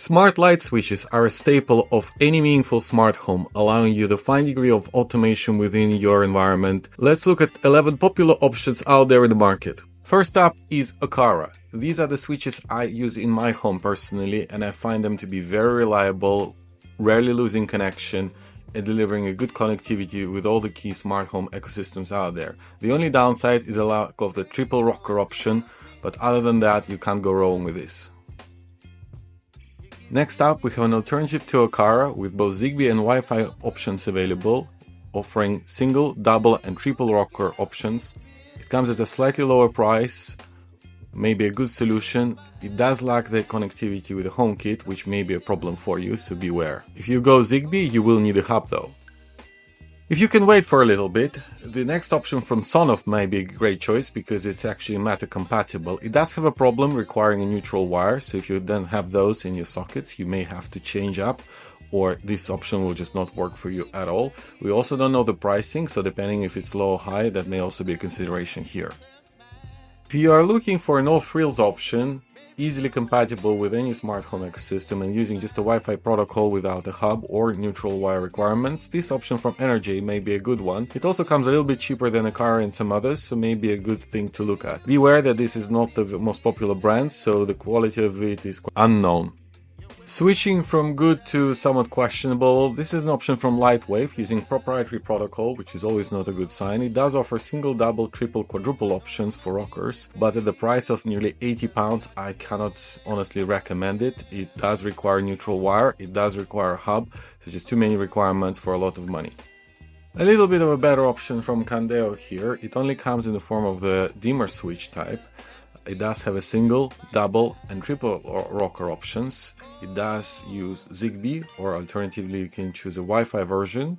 Smart light switches are a staple of any meaningful smart home, allowing you the fine degree of automation within your environment. Let's look at 11 popular options out there in the market. First up is Aqara. These are the switches I use in my home personally, and I find them to be very reliable, rarely losing connection, and delivering a good connectivity with all the key smart home ecosystems out there. The only downside is a lack of the triple rocker option, but other than that, you can't go wrong with this. Next up, we have an alternative to Aqara with both Zigbee and Wi-Fi options available, offering single, double and triple rocker options. It comes at a slightly lower price, may be a good solution. It does lack the connectivity with the HomeKit, which may be a problem for you, so beware. If you go Zigbee, you will need a hub though. If you can wait for a little bit, the next option from SONOFF may be a great choice because it's actually Matter compatible. It does have a problem requiring a neutral wire, so if you don't have those in your sockets, you may have to change up, or this option will just not work for you at all. We also don't know the pricing, so depending if it's low or high, that may also be a consideration here. If you are looking for an all-frills option, easily compatible with any smart home ecosystem and using just a Wi-Fi protocol without a hub or neutral wire requirements, this option from Enerj may be a good one. It also comes a little bit cheaper than Aqara and some others, so may be a good thing to look at. Beware that this is not the most popular brand, so the quality of it is unknown. Switching from good to somewhat questionable, this is an option from Lightwave using proprietary protocol, which is always not a good sign. It does offer single, double, triple, quadruple options for rockers, but at the price of nearly £80, I cannot honestly recommend it. It does require neutral wire, it does require a hub, so just too many requirements for a lot of money. A little bit of a better option from Candeo here. It only comes in the form of the dimmer switch type. It does have a single, double and triple rocker options. It does use Zigbee, or alternatively you can choose a Wi-Fi version.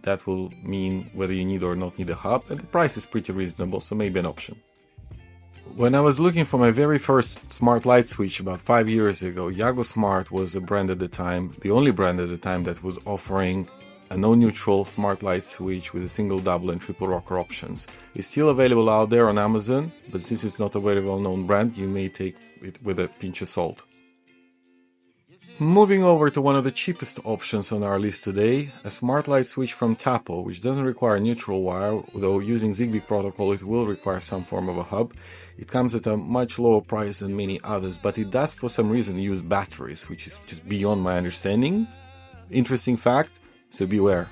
That will mean whether you need or not need a hub, and the price is pretty reasonable, so maybe an option. When I was looking for my very first smart light switch about 5 years ago, Yagusmart was a brand at the time, the only brand at the time that was offering a no-neutral smart light switch with a single, double and triple rocker options. It's still available out there on Amazon, but since it's not a very well-known brand, you may take it with a pinch of salt. Moving over to one of the cheapest options on our list today, a smart light switch from Tapo, which doesn't require neutral wire, though using Zigbee protocol it will require some form of a hub. It comes at a much lower price than many others, but it does for some reason use batteries, which is just beyond my understanding. Interesting fact, so beware.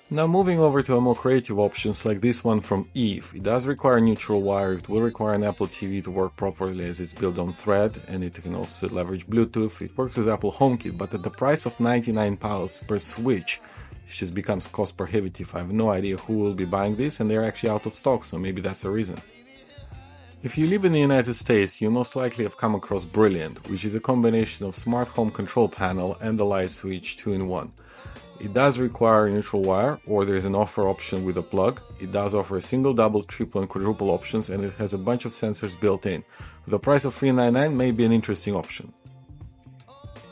Now moving over to a more creative options like this one from Eve. It does require neutral wire, it will require an Apple TV to work properly as it's built on Thread, and it can also leverage Bluetooth. It works with Apple HomeKit, but at the price of £99 per switch, it just becomes cost prohibitive. I have no idea who will be buying this, and they're actually out of stock, so maybe that's the reason. If you live in the United States, you most likely have come across Brilliant, which is a combination of smart home control panel and the light switch 2-in-1. It does require a neutral wire, or there is an offer option with a plug. It does offer a single, double, triple and quadruple options, and it has a bunch of sensors built in. With a price of $399 may be an interesting option.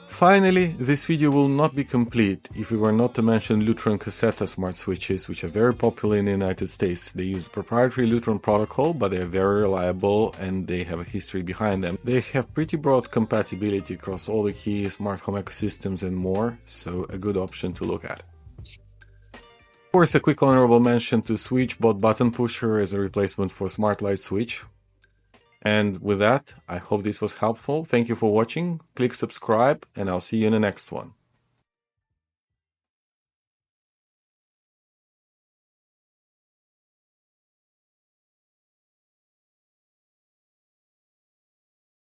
Finally, this video will not be complete if we were not to mention Lutron Cassetta smart switches, which are very popular in the United States. They use proprietary Lutron protocol, but they are very reliable and they have a history behind them. They have pretty broad compatibility across all the key smart home ecosystems and more, so a good option to look at. Of course, a quick honorable mention to SwitchBot button pusher as a replacement for smart light switch. And with that, I hope this was helpful. Thank you for watching. Click subscribe, and I'll see you in the next one.